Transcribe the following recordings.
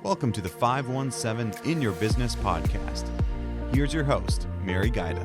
Welcome to the 517 In Your Business podcast. Here's your host, Mary Guida.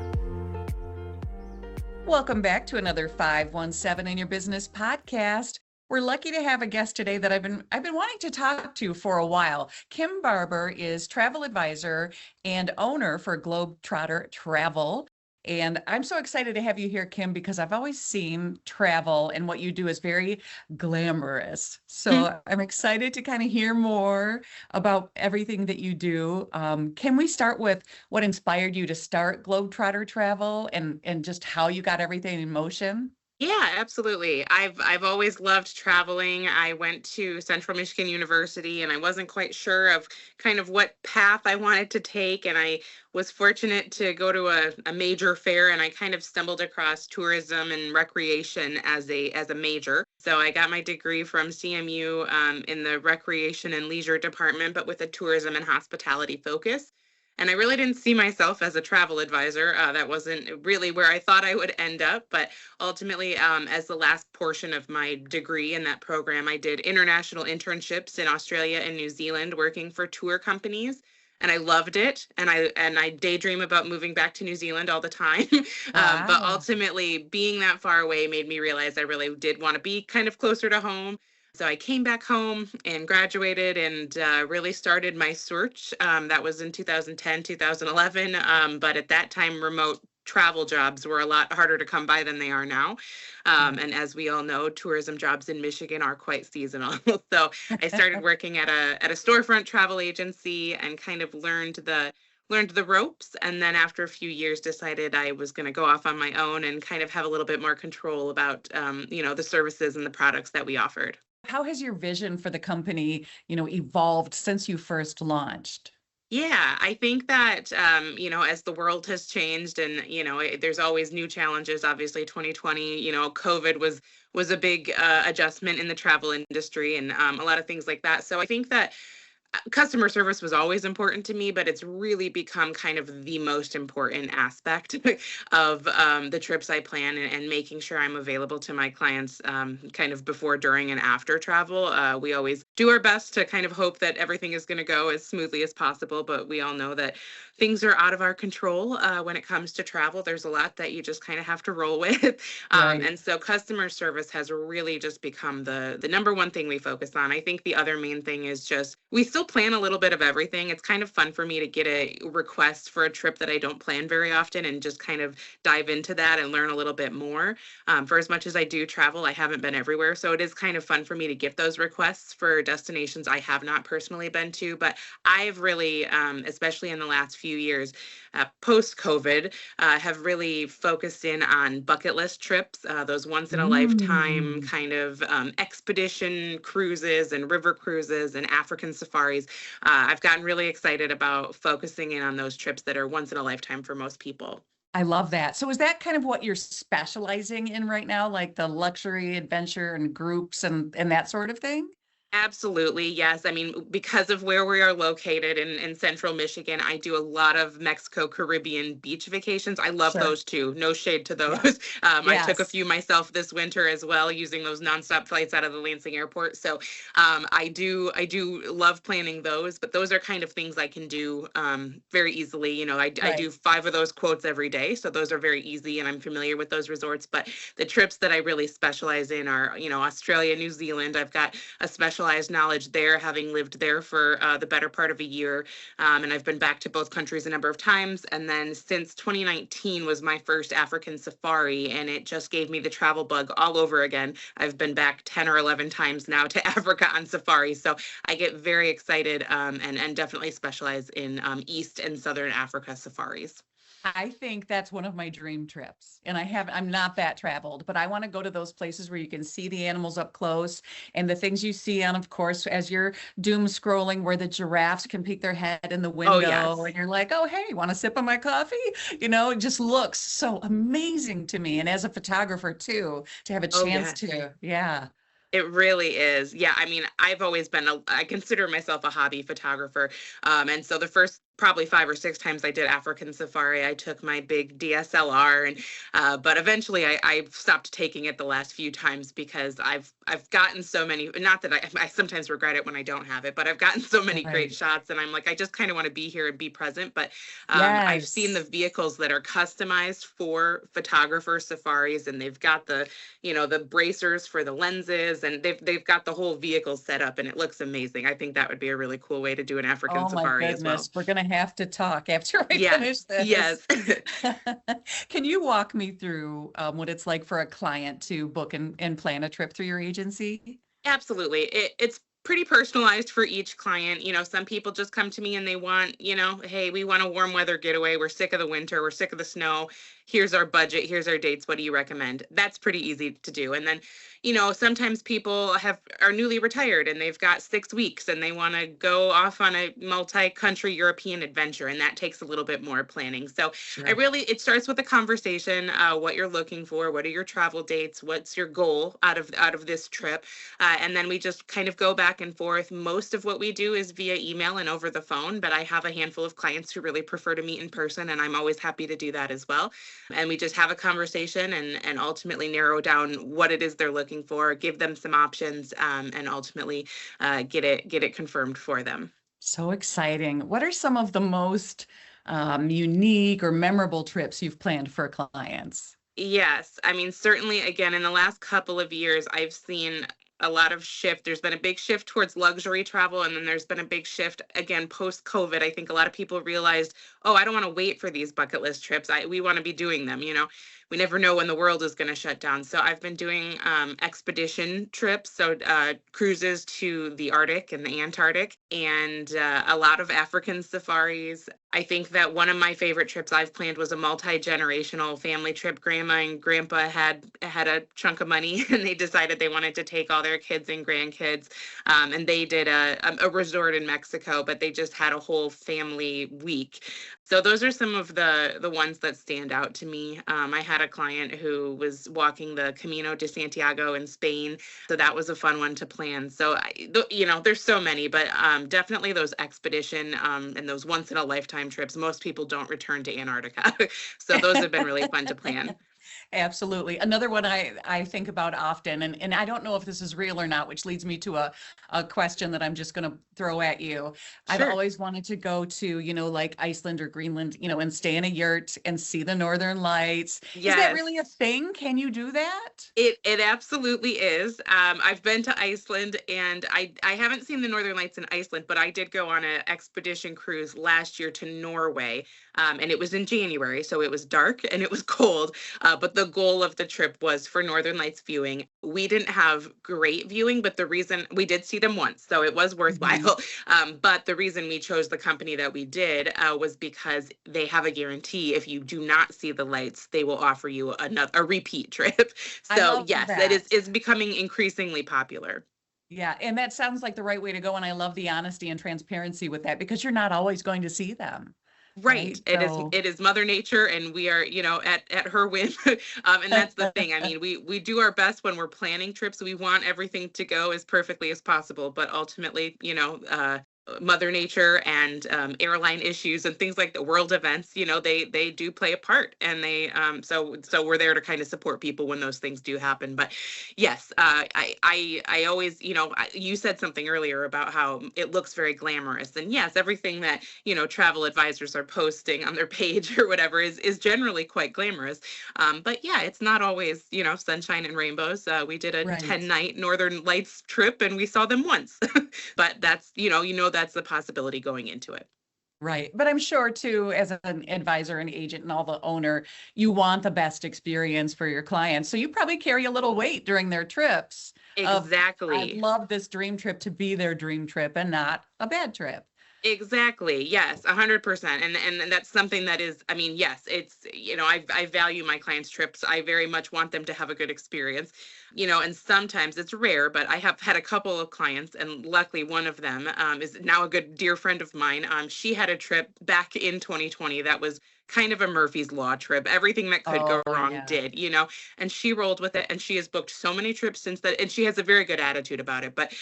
Welcome back to another 517 in Your Business podcast. We're lucky to have a guest today that I've been wanting to talk to for a while. Kim Barber is travel advisor and owner for Globetrotter Travel. And I'm so excited to have you here, Kim, because I've always seen travel and what you do is very glamorous. So I'm excited to kind of hear more about everything that you do. Can we start with what inspired you to start Globetrotter Travel and just how you got everything in motion? Yeah, absolutely. I've always loved traveling. I went to Central Michigan University and I wasn't quite sure of kind of what path I wanted to take. And I was fortunate to go to a major fair, and I kind of stumbled across tourism and recreation as a major. So I got my degree from CMU in the recreation and leisure department, but with a tourism and hospitality focus. And I really didn't see myself as a travel advisor. That wasn't really where I thought I would end up. But ultimately, as the last portion of my degree in that program, I did international internships in Australia and New Zealand working for tour companies. And I loved it. And I daydream about moving back to New Zealand all the time. But Wow. ultimately, being that far away made me realize I really did want to be kind of closer to home. So I came back home and graduated and really started my search. That was in 2010, 2011. But at that time, remote travel jobs were a lot harder to come by than they are now. And as we all know, tourism jobs in Michigan are quite seasonal. So I started working at a storefront travel agency and kind of learned the ropes, and then after a few years decided I was going to go off on my own and kind of have a little bit more control about the services and the products that we offered. How has your vision for the company, evolved since you first launched? Yeah, I think that, as the world has changed and, there's always new challenges. Obviously, 2020, COVID was a big adjustment in the travel industry and a lot of things like that. So I think that customer service was always important to me, but it's really become kind of the most important aspect of the trips I plan, and making sure I'm available to my clients kind of before, during, and after travel. We always do our best to kind of hope that everything is going to go as smoothly as possible, but we all know that things are out of our control when it comes to travel. There's a lot that you just kind of have to roll with. Right. And so customer service has really just become the number one thing we focus on. I think the other main thing is just we still plan a little bit of everything. It's kind of fun for me to get a request for a trip that I don't plan very often and just kind of dive into that and learn a little bit more. For as much as I do travel, I haven't been everywhere. So it is kind of fun for me to get those requests for destinations I have not personally been to. But I've really, especially in the last few years, post-COVID, have really focused in on bucket list trips, those once in a lifetime kind of expedition cruises and river cruises and African safaris. I've gotten really excited about focusing in on those trips that are once in a lifetime for most people. I love that. So is that kind of what you're specializing in right now, like the luxury adventure and groups and that sort of thing? Absolutely, yes. I mean, because of where we are located in central Michigan, I do a lot of Mexico Caribbean beach vacations. I love Sure. those too. No shade to Yeah. those. I took a Yes. few myself this winter as well, using those nonstop flights out of the Lansing airport. So I do love planning those, but those are kind of things I can do very easily. I Right. do 5 of those quotes every day, so those are very easy, and I'm familiar with those resorts. But the trips that I really specialize in are, Australia, New Zealand. I've got a specialized knowledge there, having lived there for the better part of a year. And I've been back to both countries a number of times. And then since 2019 was my first African safari, and it just gave me the travel bug all over again. I've been back 10 or 11 times now to Africa on safari. So I get very excited and definitely specialize in East and Southern Africa safaris. I think that's one of my dream trips. And I'm not that traveled, but I want to go to those places where you can see the animals up close and the things you see on, of course, as you're doom scrolling, where the giraffes can peek their head in the window, Oh, yes. and you're like, oh, hey, want a sip of my coffee? It just looks so amazing to me. And as a photographer too, to have a Oh, chance yes. to, yeah. It really is. Yeah, I mean, I've always been I consider myself a hobby photographer. And so the first probably 5 or 6 times I did African safari. I took my big DSLR, but eventually I've stopped taking it the last few times because I've gotten so many. Not that I sometimes regret it when I don't have it, but I've gotten so many great Right. shots, and I'm like, I just kind of want to be here and be present. But I've seen the Yes. vehicles that are customized for photographer safaris, and they've got the bracers for the lenses, and they've got the whole vehicle set up, and it looks amazing. I think that would be a really cool way to do an African Oh my safari as well. goodness. We're going to have to talk after I Yes, finish this. yes. Can you walk me through what it's like for a client to book and plan a trip through your agency? Absolutely. It's pretty personalized for each client. Some people just come to me and they want, hey, we want a warm weather getaway. We're sick of the winter. We're sick of the snow. Here's our budget. Here's our dates. What do you recommend? That's pretty easy to do. And then, sometimes people are newly retired and they've got 6 weeks and they want to go off on a multi-country European adventure. And that takes a little bit more planning. So Sure. it starts with a conversation, what you're looking for, what are your travel dates, what's your goal out of this trip. And then we just kind of go back and forth. Most of what we do is via email and over the phone, but I have a handful of clients who really prefer to meet in person, and I'm always happy to do that as well. And we just have a conversation and ultimately narrow down what it is they're looking for, give them some options, and ultimately get it confirmed for them. So exciting. What are some of the most unique or memorable trips you've planned for clients? Yes. I mean, certainly, again, in the last couple of years, I've seen a lot of shift. There's been a big shift towards luxury travel, and then there's been a big shift again post-COVID. I think a lot of people realized, oh, I don't want to wait for these bucket list trips. We want to be doing them. We never know when the world is going to shut down. So I've been doing expedition trips, so cruises to the Arctic and the Antarctic, and a lot of African safaris. I think that one of my favorite trips I've planned was a multi-generational family trip. Grandma and grandpa had a chunk of money and they decided they wanted to take all their kids and grandkids. And they did a resort in Mexico, but they just had a whole family week. So those are some of the ones that stand out to me. I had a client who was walking the Camino de Santiago in Spain. So that was a fun one to plan. So, there's so many, but definitely those expedition and those once in a lifetime trips. Most people don't return to Antarctica. So those have been really fun to plan. Absolutely. Another one I think about often, and I don't know if this is real or not, which leads me to a question that I'm just going to throw at you. I've Sure. always wanted to go to, like Iceland or Greenland, and stay in a yurt and see the Northern Lights. Is that Yes. really a thing? Can you do that? It absolutely is. I've been to Iceland, and I haven't seen the Northern Lights in Iceland, but I did go on an expedition cruise last year to Norway, and it was in January, so it was dark and it was cold. But the goal of the trip was for Northern Lights viewing. We didn't have great viewing, but the reason we did see them once, so it was worthwhile. But the reason we chose the company that we did was because they have a guarantee. If you do not see the lights, they will offer you a repeat trip. I So love yes, that. it is becoming increasingly popular. Yeah, and that sounds like the right way to go. And I love the honesty and transparency with that because you're not always going to see them. Right. Right. It is Mother Nature, and we are, at her whim. And that's the thing. I mean, we do our best when we're planning trips. We want everything to go as perfectly as possible, but ultimately, Mother Nature and airline issues and things like the world events, they do play a part, and they so we're there to kind of support people when those things do happen. But yes, I always, you said something earlier about how it looks very glamorous, and yes, everything that travel advisors are posting on their page or whatever is generally quite glamorous. But yeah, it's not always sunshine and rainbows. We did a Right. 10-night Northern Lights trip, and we saw them once. But that's that's the possibility going into it. Right. But I'm sure too, as an advisor and agent and all the owner, you want the best experience for your clients. So you probably carry a little weight during their trips of, I'd Exactly. love this dream trip to be their dream trip and not a bad trip. Exactly. Yes, 100%. And that's something that is, I mean, yes, it's, I value my clients' trips. I very much want them to have a good experience, and sometimes it's rare, but I have had a couple of clients, and luckily one of them is now a good dear friend of mine. She had a trip back in 2020 that was kind of a Murphy's Law trip. Everything that could go Oh, wrong yeah. did, and she rolled with it, and she has booked so many trips since that. And she has a very good attitude about it. But,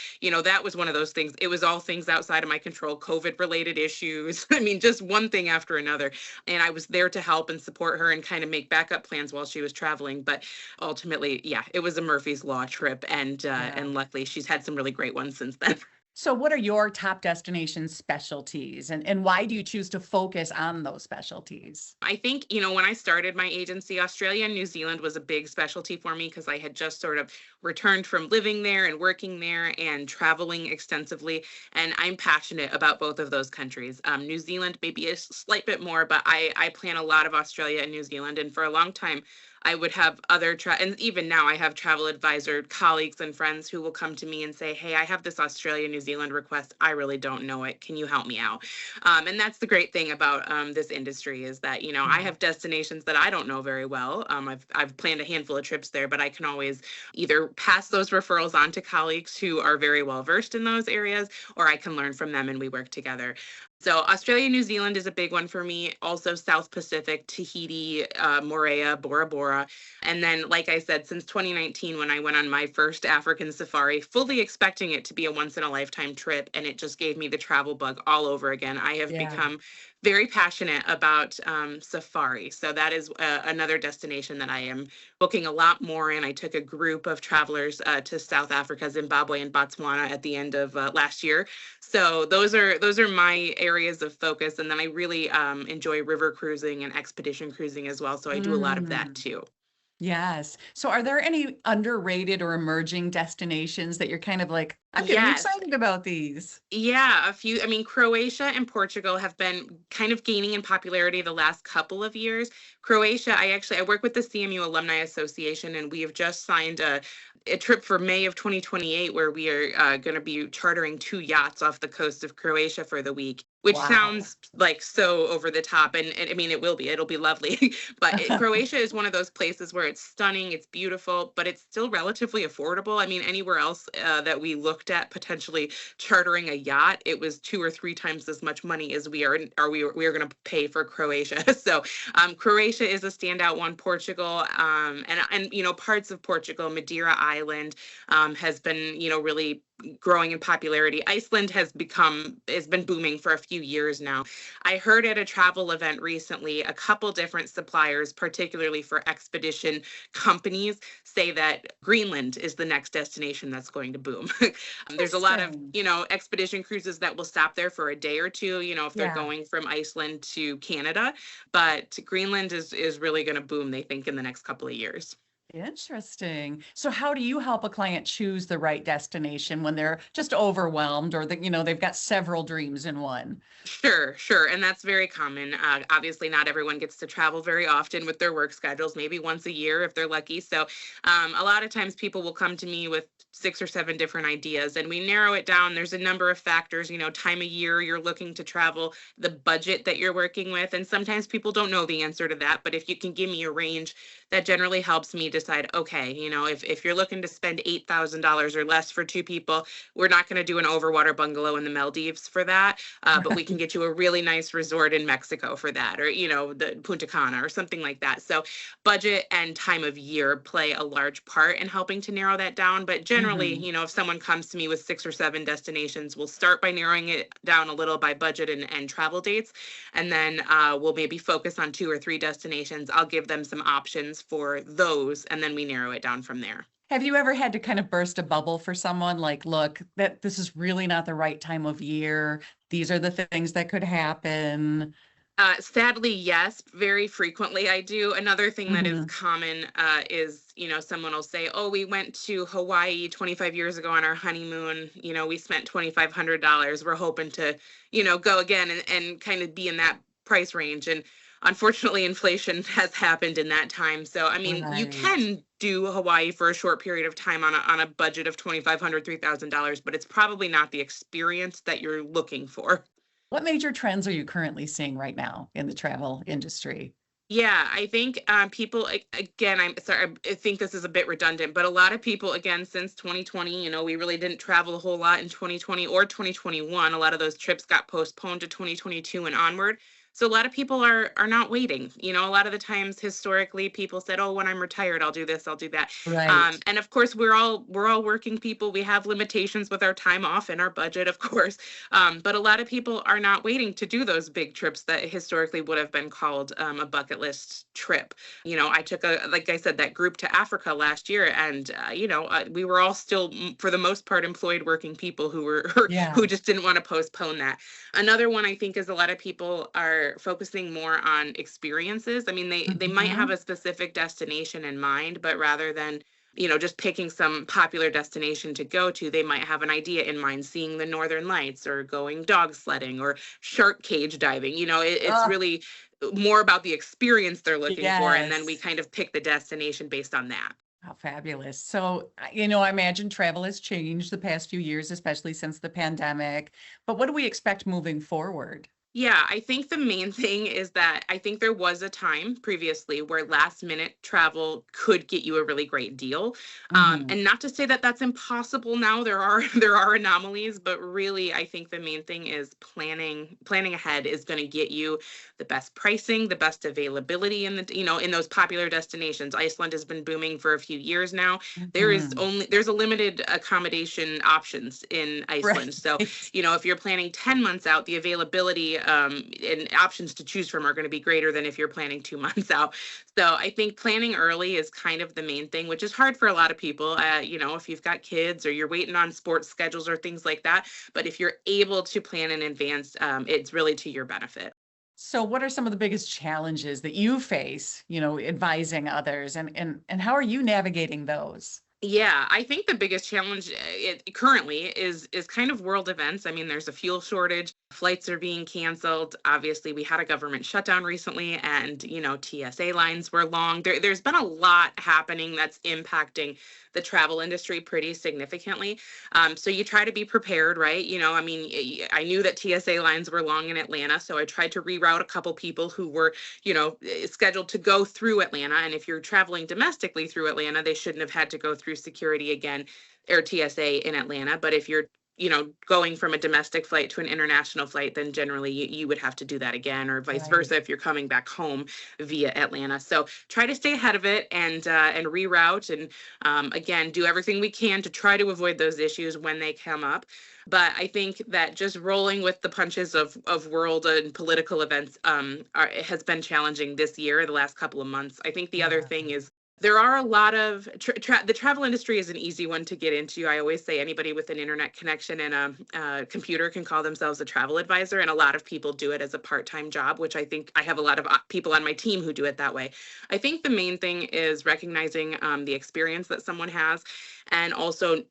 that was one of those things. It was all things outside of my control, COVID related issues. I mean, just one thing after another. And I was there to help and support her and kind of make backup plans while she was traveling. But ultimately, yeah, it was a Murphy's Law trip. Yeah. And luckily she's had some really great ones since then. So what are your top destination specialties and why do you choose to focus on those specialties? I think, when I started my agency, Australia and New Zealand was a big specialty for me because I had just sort of returned from living there and working there and traveling extensively. And I'm passionate about both of those countries. New Zealand, maybe a slight bit more, but I plan a lot of Australia and New Zealand. And for a long time, I would have and even now I have travel advisor colleagues and friends who will come to me and say, hey, I have this Australia, New Zealand request. I really don't know it. Can you help me out? And that's the great thing about this industry is that, I Yeah. have destinations that I don't know very well. I've planned a handful of trips there, but I can always either pass those referrals on to colleagues who are very well versed in those areas, or I can learn from them and we work together. So Australia, New Zealand is a big one for me. Also South Pacific, Tahiti, Moorea, Bora Bora. And then, like I said, since 2019, when I went on my first African safari, fully expecting it to be a once in a lifetime trip, and it just gave me the travel bug all over again. I have Yeah. become very passionate about safari. So that is another destination that I am booking a lot more in. I took a group of travelers to South Africa, Zimbabwe, and Botswana at the end of last year. So those are my areas of focus, and then I really enjoy river cruising and expedition cruising as well. So I do a lot of that Mm. too. Yes. So are there any underrated or emerging destinations that you're kind of like, I'm getting Yes. excited about these? Yeah, a few. I mean, Croatia and Portugal have been kind of gaining in popularity the last couple of years. Croatia, I work with the CMU Alumni Association, and we have just signed a trip for May of 2028 where we are going to be chartering 2 yachts off the coast of Croatia for the week, which Wow. sounds like so over the top. And I mean, it'll be lovely. But Croatia is one of those places where it's stunning, it's beautiful, but it's still relatively affordable. I mean, anywhere else that we looked at potentially chartering a yacht, it was 2 or 3 times as much money as we are going to pay for Croatia. So Croatia is a standout one. Portugal and parts of Portugal, Madeira Island has been really growing in popularity. Iceland has been booming for a few years now. I heard at a travel event recently a couple different suppliers, particularly for expedition companies, say that Greenland is the next destination that's going to boom. There's a lot of, Interesting. expedition cruises that will stop there for a day or two, if they're Yeah. going from Iceland to Canada. But Greenland is really going to boom, they think, in the next couple of years. Interesting. So how do you help a client choose the right destination when they're just overwhelmed or they've got several dreams in one? Sure, sure. And that's very common. Obviously, not everyone gets to travel very often with their work schedules, maybe once a year if they're lucky. So, a lot of times people will come to me with 6 or 7 different ideas and we narrow it down. There's a number of factors, time of year you're looking to travel, the budget that you're working with. And sometimes people don't know the answer to that. But if you can give me a range, that generally helps me decide, okay, if you're looking to spend $8,000 or less for 2 people, we're not going to do an overwater bungalow in the Maldives for that. But we can get you a really nice resort in Mexico for that, or, the Punta Cana or something like that. So budget and time of year play a large part in helping to narrow that down. But generally, Mhm. if someone comes to me with 6 or 7 destinations, we'll start by narrowing it down a little by budget and travel dates. And then we'll maybe focus on 2 or 3 destinations. I'll give them some options for those, and then we narrow it down from there. Have you ever had to kind of burst a bubble for someone like, look, that this is really not the right time of year. These are the things that could happen. Sadly, yes, very frequently I do. Another thing that is Mhm. common is, someone will say, oh, we went to Hawaii 25 years ago on our honeymoon. We spent $2,500. We're hoping to, go again and kind of be in that price range. And unfortunately, inflation has happened in that time. So, I mean, you Right. can do Hawaii for a short period of time on a budget of $2,500, $3,000, but it's probably not the experience that you're looking for. What major trends are you currently seeing right now in the travel industry? Yeah, I think people, again, I'm sorry, I think this is a bit redundant, but a lot of people, again, since 2020, we really didn't travel a whole lot in 2020 or 2021. A lot of those trips got postponed to 2022 and onward. So a lot of people are not waiting. A lot of the times historically people said, "Oh, when I'm retired, I'll do this, I'll do that." Right. And of course, we're all working people. We have limitations with our time off and our budget, of course. But a lot of people are not waiting to do those big trips that historically would have been called a bucket list trip. I took like I said, that group to Africa last year, and we were all still, for the most part, employed working people who were Yeah. who just didn't want to postpone that. Another one I think is a lot of people are focusing more on experiences. I mean, they might have Mhm. a specific destination in mind, but rather than just picking some popular destination to go to, they might have an idea in mind, seeing the northern lights or going dog sledding or shark cage diving. It's Oh, really more about the experience they're looking for, and then we yes. kind of pick the destination based on that. How fabulous. So, I imagine travel has changed the past few years, especially since the pandemic. But what do we expect moving forward? Yeah, I think the main thing is that I think there was a time previously where last minute travel could get you a really great deal. Mhm. And not to say that that's impossible now. There are there are anomalies, but really I think the main thing is planning ahead is going to get you the best pricing, the best availability in in those popular destinations. Iceland has been booming for a few years now. Mhm. There's a limited accommodation options in Iceland. So Right. if you're planning 10 months out, the availability and options to choose from are going to be greater than if you're planning 2 months out. So I think planning early is kind of the main thing, which is hard for a lot of people. If you've got kids or you're waiting on sports schedules or things like that. But if you're able to plan in advance, it's really to your benefit. So what are some of the biggest challenges that you face, advising others and how are you navigating those? Yeah, I think the biggest challenge currently is kind of world events. I mean, there's a fuel shortage, flights are being canceled. Obviously, we had a government shutdown recently, and TSA lines were long. There's been a lot happening that's impacting the travel industry pretty significantly. So you try to be prepared, right? I mean, I knew that TSA lines were long in Atlanta, so I tried to reroute a couple people who were scheduled to go through Atlanta. And if you're traveling domestically through Atlanta, they shouldn't have had to go through security again, or TSA in Atlanta. But if you're going from a domestic flight to an international flight, then generally you would have to do that again, or vice Right. versa if you're coming back home via Atlanta. So try to stay ahead of it and reroute and again do everything we can to try to avoid those issues when they come up. But I think that just rolling with the punches of world and political events has been challenging this year, the last couple of months. I think the other Yeah. thing is there are a lot of the travel industry is an easy one to get into. I always say anybody with an internet connection and a computer can call themselves a travel advisor, and a lot of people do it as a part-time job, which I think I have a lot of people on my team who do it that way. I think the main thing is recognizing the experience that someone has, and also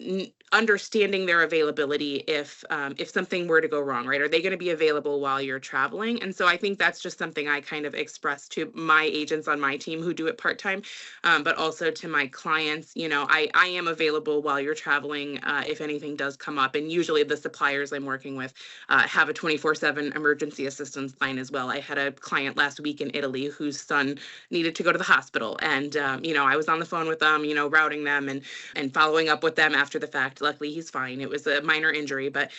understanding their availability if something were to go wrong, right? Are they going to be available while you're traveling? And so I think that's just something I kind of express to my agents on my team who do it part-time, but also to my clients. I am available while you're traveling if anything does come up. And usually the suppliers I'm working with have a 24/7 emergency assistance line as well. I had a client last week in Italy whose son needed to go to the hospital. And, I was on the phone with them, routing them and following up with them after the fact. Luckily, he's fine. It was a minor injury. But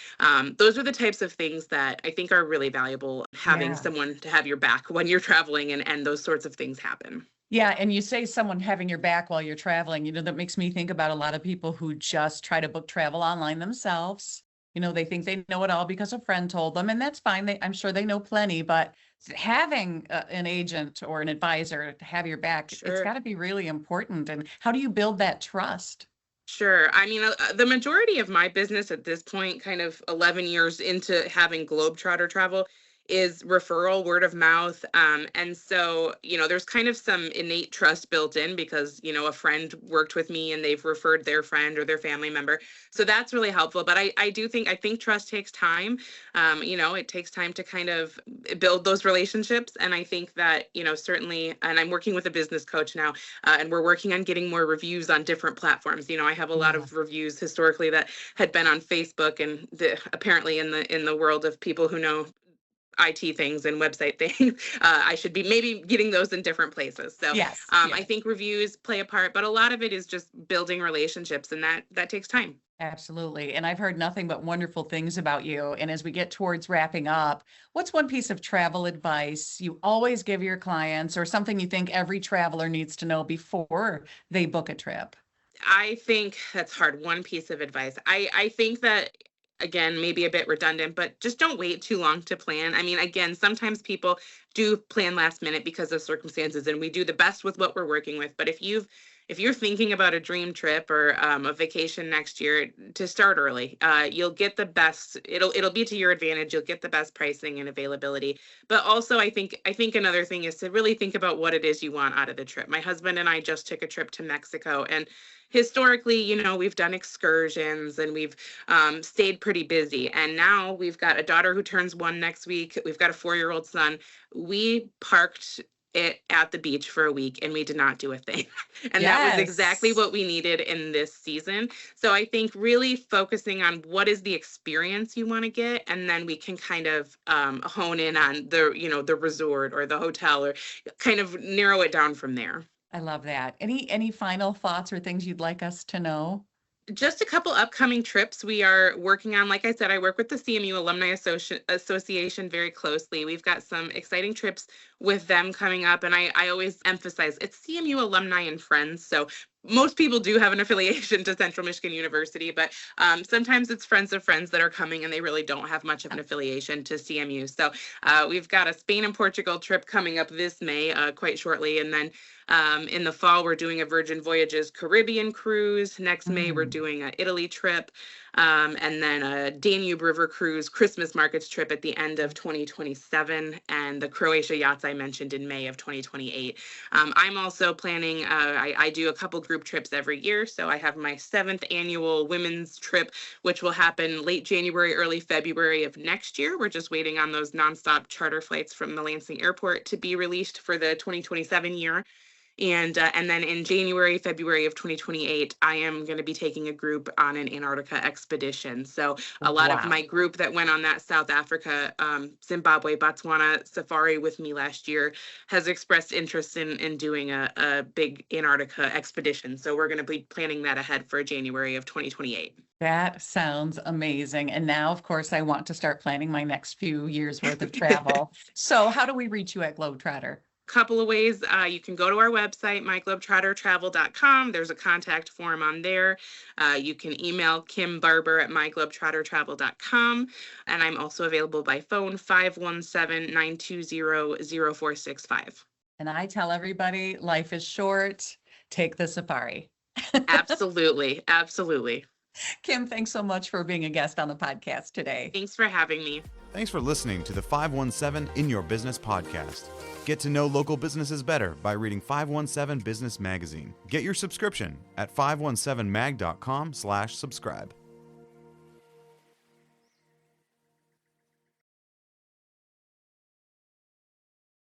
those are the types of things that I think are really valuable, having Yeah. someone to have your back when you're traveling and those sorts of things happen. Yeah, and you say someone having your back while you're traveling, that makes me think about a lot of people who just try to book travel online themselves. They think they know it all because a friend told them, and that's fine. I'm sure they know plenty, but having an agent or an advisor to have your back, it's Sure. got to be really important. And how do you build that trust? Sure. I mean, the majority of my business at this point, kind of 11 years into having Globetrotter travel, is referral, word of mouth. And so, there's kind of some innate trust built in because, a friend worked with me and they've referred their friend or their family member. So that's really helpful. But I think trust takes time. It takes time to kind of build those relationships. And I think that, certainly, and I'm working with a business coach now, and we're working on getting more reviews on different platforms. I have a lot Yeah. of reviews historically that had been on Facebook, and apparently in the world of people who know IT things and website things, I should be maybe getting those in different places. So Yes. I Yes. think reviews play a part, but a lot of it is just building relationships, and that takes time. Absolutely. And I've heard nothing but wonderful things about you. And as we get towards wrapping up, what's one piece of travel advice you always give your clients or something you think every traveler needs to know before they book a trip? I think that's hard. One piece of advice. I think that, again, maybe a bit redundant, but just don't wait too long to plan. I mean, again, sometimes people do plan last minute because of circumstances, and we do the best with what we're working with. But if you're thinking about a dream trip or a vacation next year, to start early. You'll get the best. It'll be to your advantage. You'll get the best pricing and availability. But also, I think another thing is to really think about what it is you want out of the trip. My husband and I just took a trip to Mexico, and historically, we've done excursions and we've stayed pretty busy. And now we've got a daughter who turns 1 next week. We've got a 4-year-old son. We parked it at the beach for a week and we did not do a thing. And that was exactly Yes. what we needed in this season. So I think really focusing on what is the experience you want to get, and then we can kind of hone in on the resort or the hotel, or kind of narrow it down from there. I love that. Any final thoughts or things you'd like us to know? Just a couple upcoming trips we are working on. Like I said, I work with the CMU Alumni Association very closely. We've got some exciting trips with them coming up. And I always emphasize it's CMU alumni and friends. So most people do have an affiliation to Central Michigan University, but sometimes it's friends of friends that are coming and they really don't have much of an affiliation to CMU. So we've got a Spain and Portugal trip coming up this May, quite shortly. And then in the fall, we're doing a Virgin Voyages Caribbean cruise. Next May, we're doing an Italy trip. And then a Danube River cruise Christmas markets trip at the end of 2027, and the Croatia yachts I mentioned in May of 2028. I'm also planning, I do a couple group trips every year. So I have my 7th annual women's trip, which will happen late January, early February of next year. We're just waiting on those nonstop charter flights from the Lansing airport to be released for the 2027 year. And then in January, February of 2028, I am going to be taking a group on an Antarctica expedition. So a lot of my Wow. group that went on that South Africa, Zimbabwe, Botswana safari with me last year has expressed interest in doing a big Antarctica expedition. So we're going to be planning that ahead for January of 2028. That sounds amazing. And now, of course, I want to start planning my next few years worth of travel. So how do we reach you at Globetrotter? Couple of ways. You can go to our website, myglobetrottertravel.com. There's a contact form on there. You can email Kim Barber at myglobetrottertravel.com. And I'm also available by phone, 517-920-0465. And I tell everybody life is short. Take the safari. Absolutely. Absolutely. Kim, thanks so much for being a guest on the podcast today. Thanks for having me. Thanks for listening to the 517 In Your Business podcast. Get to know local businesses better by reading 517 Business Magazine. Get your subscription at 517mag.com/subscribe.